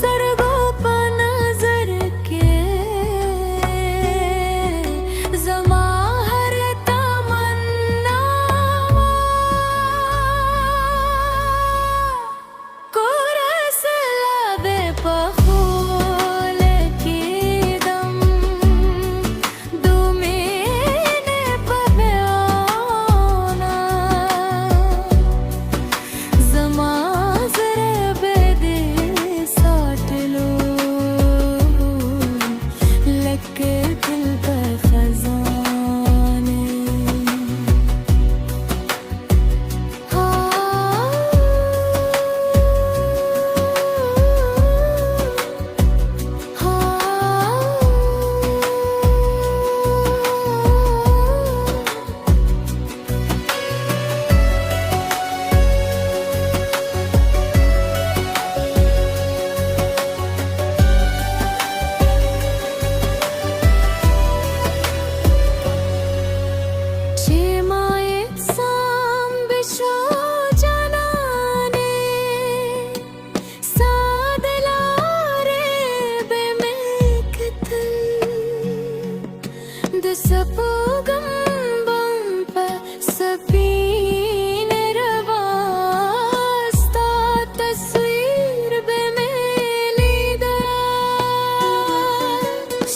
सरगो नजर के जमा हर तमन्ना कोरस लबे पखोल की दम दुमीने पबयाना जमा जरे बेदे साट लो लके दिल पे खजाने